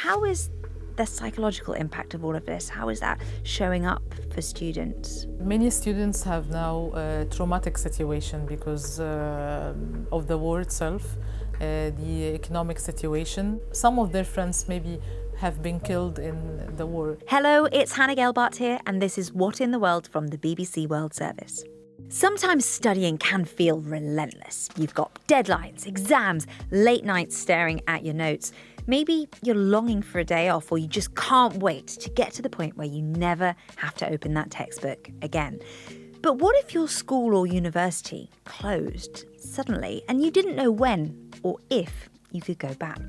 how is the psychological impact of all of this? How is that showing up for students? Many students have now a traumatic situation because of the war itself, the economic situation. Some of their friends maybe have been killed in the war. Hello, it's Hannah Gelbart here, and this is What in the World from the BBC World Service. Sometimes studying can feel relentless. You've got deadlines, exams, late nights staring at your notes. Maybe you're longing for a day off, or you just can't wait to get to the point where you never have to open that textbook again. But what if your school or university closed suddenly and you didn't know when or if you could go back?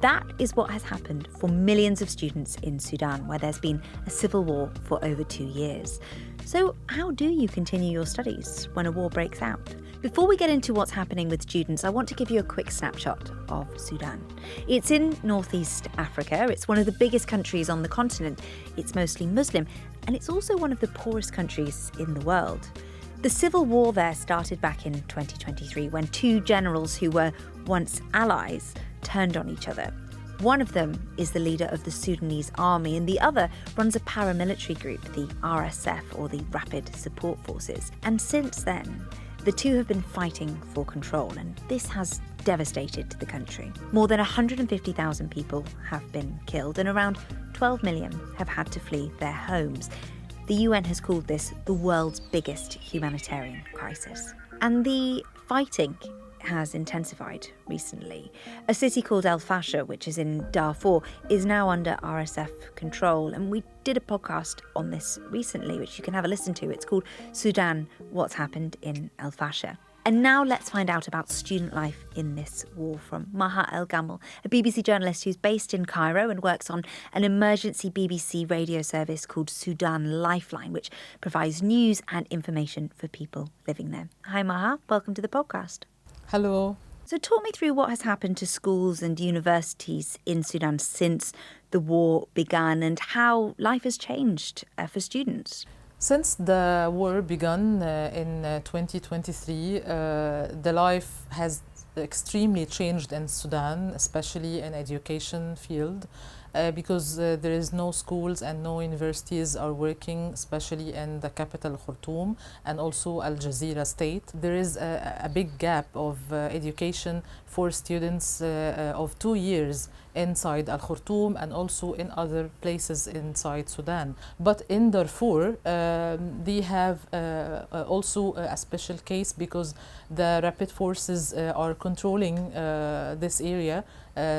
That is what has happened for millions of students in Sudan, where there's been a civil war for over 2 years. So how do you continue your studies when a war breaks out? Before we get into what's happening with students, I want to give you a quick snapshot of Sudan. It's in northeast Africa. It's one of the biggest countries on the continent. It's mostly Muslim, and it's also one of the poorest countries in the world. The civil war there started back in 2023 when two generals who were once allies turned on each other. One of them is the leader of the Sudanese army, and the other runs a paramilitary group, the RSF, or the Rapid Support Forces. And since then, the two have been fighting for control, and this has devastated the country. More than 150,000 people have been killed, and around 12 million have had to flee their homes. The UN has called this the world's biggest humanitarian crisis. And the fighting has intensified recently. A city called El Fasher, which is in Darfur, is now under RSF control. And we did a podcast on this recently, which you can have a listen to. It's called Sudan, What's Happened in El Fasher. And now let's find out about student life in this war from Maha El Gamal, a BBC journalist who's based in Cairo and works on an emergency BBC radio service called Sudan Lifeline, which provides news and information for people living there. Hi Maha, welcome to the podcast. Hello. So talk me through what has happened to schools and universities in Sudan since the war began and how life has changed for students. Since the war began in 2023, the life has extremely changed in Sudan, especially in education field, because there is no schools and no universities are working, especially in the capital Khartoum and also Al Jazeera state. There is a big gap of education for students of 2 years inside Al Khartoum and also in other places inside Sudan. But in Darfur, they have also a special case because the rapid forces are controlling this area.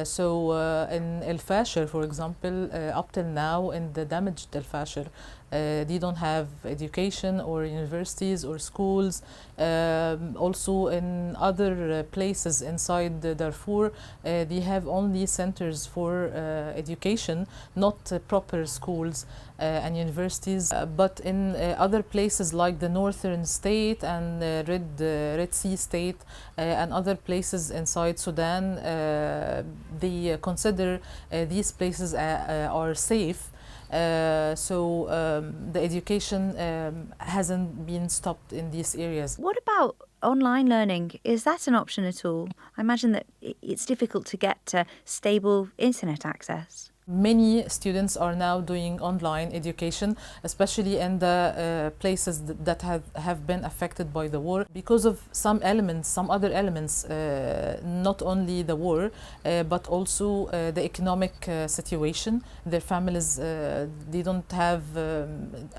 So in El Fasher, for example, up till now in the damaged El Fasher, they don't have education or universities or schools. Also in other places inside Darfur, they have only centers for education, not proper schools and universities. But in other places like the northern state and Red Sea state and other places inside Sudan, they consider these places are safe. So the education hasn't been stopped in these areas. What about online learning? Is that an option at all? I imagine that it's difficult to get stable internet access. Many students are now doing online education, especially in the places that have been affected by the war because of some other elements, not only the war, but also the economic situation. Their families, they don't have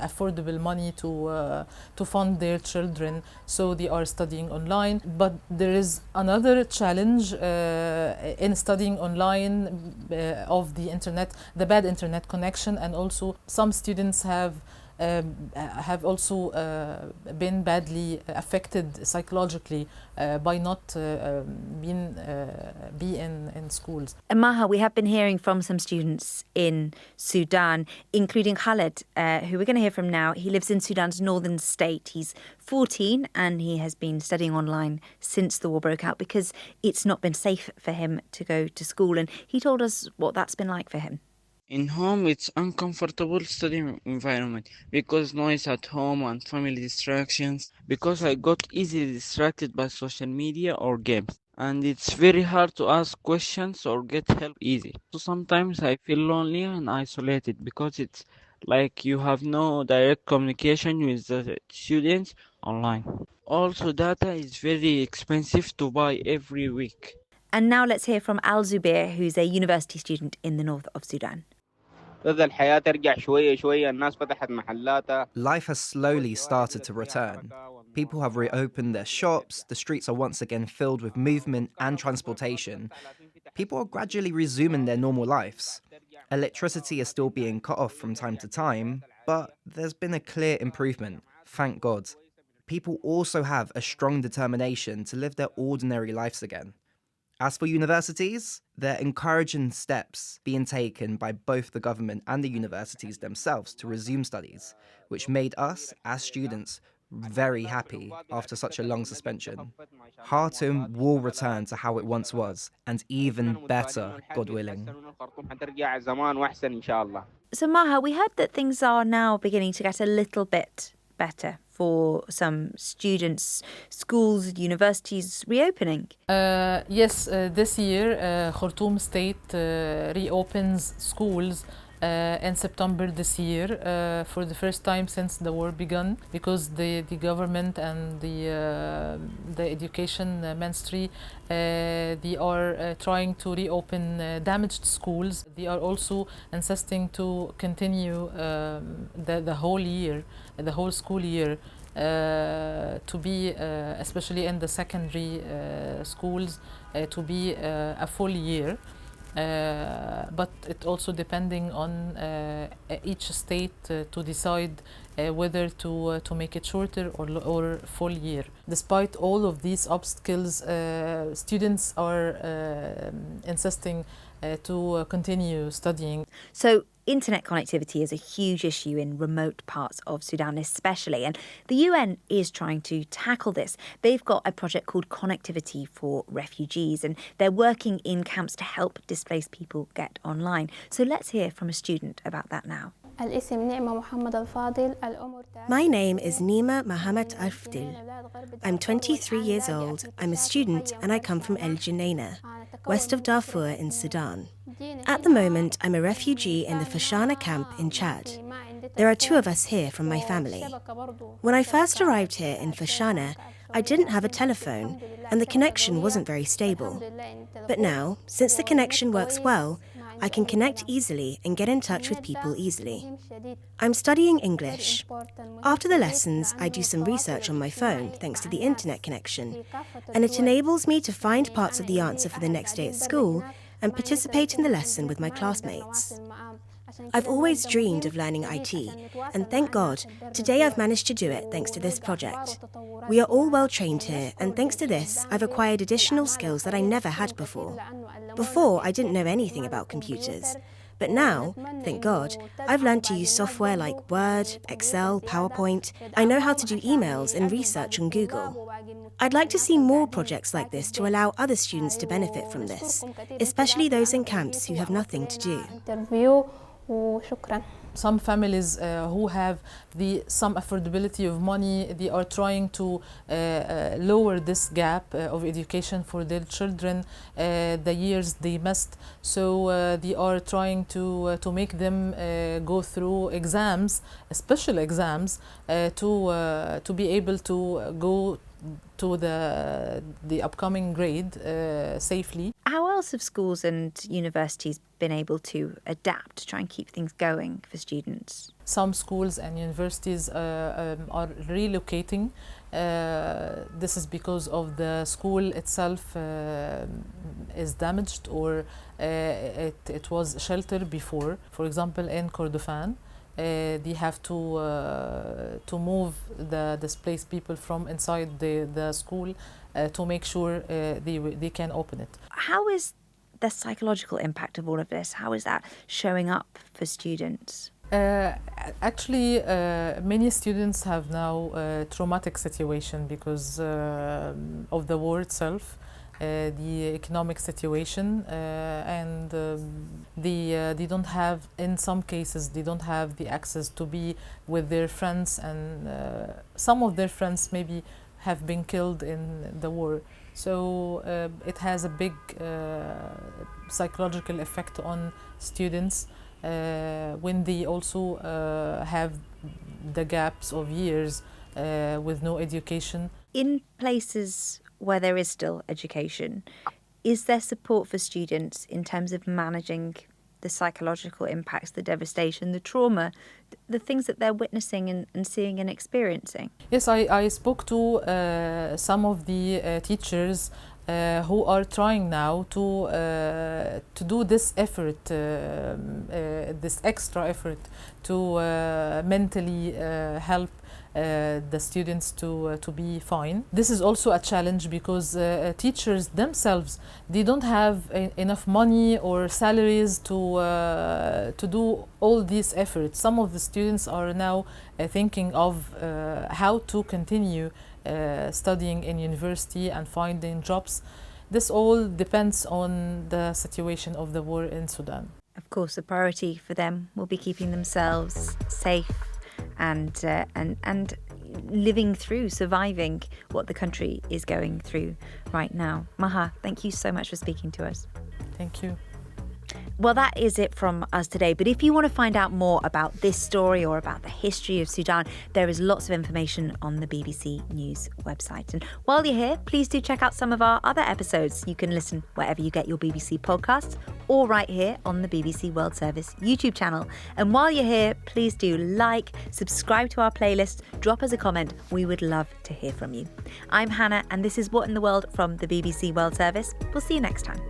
affordable money to fund their children, so they are studying online. But there is another challenge in studying online of the internet, the bad internet connection, and also some students have also been badly affected psychologically by not being in schools. Maha, we have been hearing from some students in Sudan, including Khaled, who we're going to hear from now. He lives in Sudan's northern state. He's 14 and he has been studying online since the war broke out because it's not been safe for him to go to school. And he told us what that's been like for him. In home, it's uncomfortable studying environment because noise at home and family distractions, because I got easily distracted by social media or games. and it's very hard to ask questions or get help easy. So sometimes I feel lonely and isolated because it's like you have no direct communication with the students online. Also, data is very expensive to buy every week. And now let's hear from Al Zubair, who's a university student in the north of Sudan. Life has slowly started to return. People have reopened their shops, the streets are once again filled with movement and transportation. People are gradually resuming their normal lives. Electricity is still being cut off from time to time, but there's been a clear improvement, thank God. People also have a strong determination to live their ordinary lives again. As for universities, there are encouraging steps being taken by both the government and the universities themselves to resume studies, which made us, as students, very happy after such a long suspension. Khartoum will return to how it once was, and even better, God willing. So, Maha, we heard that things are now beginning to get a little bit better for some students, schools, universities reopening. Yes, this year Khartoum State reopens schools in September this year for the first time since the war began, because the government and the education ministry they are trying to reopen damaged schools. They are also insisting to continue the whole year, the whole school year, to be, especially in the secondary schools, to be a full year. But it also depending on each state to decide whether to make it shorter or full year. Despite all of these obstacles, students are insisting to continue studying. So, internet connectivity is a huge issue in remote parts of Sudan, especially. And the UN is trying to tackle this. They've got a project called Connectivity for Refugees, and they're working in camps to help displaced people get online. So let's hear from a student about that now. My name is Nima Mohammed Afdil. I'm 23 years old, I'm a student, and I come from El Geneina, west of Darfur in Sudan. At the moment, I'm a refugee in the Fashana camp in Chad. There are 2 of us here from my family. When I first arrived here in Fashana, I didn't have a telephone, and the connection wasn't very stable. But now, since the connection works well, I can connect easily and get in touch with people easily. I'm studying English. After the lessons, I do some research on my phone thanks to the internet connection, and it enables me to find parts of the answer for the next day at school and participate in the lesson with my classmates. I've always dreamed of learning IT, and thank God, today I've managed to do it thanks to this project. We are all well trained here, and thanks to this, I've acquired additional skills that I never had before. Before, I didn't know anything about computers. But now, thank God, I've learned to use software like Word, Excel, PowerPoint. I know how to do emails and research on Google. I'd like to see more projects like this to allow other students to benefit from this, especially those in camps who have nothing to do. Some families who have some affordability of money, they are trying to lower this gap of education for their children, the years they missed. So they are trying to make them go through exams, special exams, to be able to go to the upcoming grade safely. How else have schools and universities been able to adapt to try and keep things going for students? Some schools and universities are relocating. This is because of the school itself is damaged, or it was sheltered before. For example, in Kordofan, they have to move the displaced people from inside the school to make sure they can open it. How is the psychological impact of all of this? How is that showing up for students? Actually, many students have now a traumatic situation because of the war itself. The economic situation, and they don't have, in some cases, they don't have the access to be with their friends, and some of their friends maybe have been killed in the war. So it has a big psychological effect on students when they also have the gaps of years with no education. In places where there is still education, is there support for students in terms of managing the psychological impacts, the devastation, the trauma, the things that they're witnessing and seeing and experiencing? Yes, I spoke to some of the teachers who are trying now to do this effort, this extra effort to mentally help the students to be fine. This is also a challenge because teachers themselves, they don't have enough money or salaries to do all these efforts. Some of the students are now thinking of how to continue studying in university and finding jobs. This all depends on the situation of the war in Sudan. Of course, the priority for them will be keeping themselves safe and living through, surviving what the country is going through right now. Maha, thank you so much for speaking to us. Thank you. Well, that is it from us today. But if you want to find out more about this story or about the history of Sudan, there is lots of information on the BBC News website. And while you're here, please do check out some of our other episodes. You can listen wherever you get your BBC podcasts or right here on the BBC World Service YouTube channel. And while you're here, please do like, subscribe to our playlist, drop us a comment. We would love to hear from you. I'm Hannah, and this is What in the World from the BBC World Service. We'll see you next time.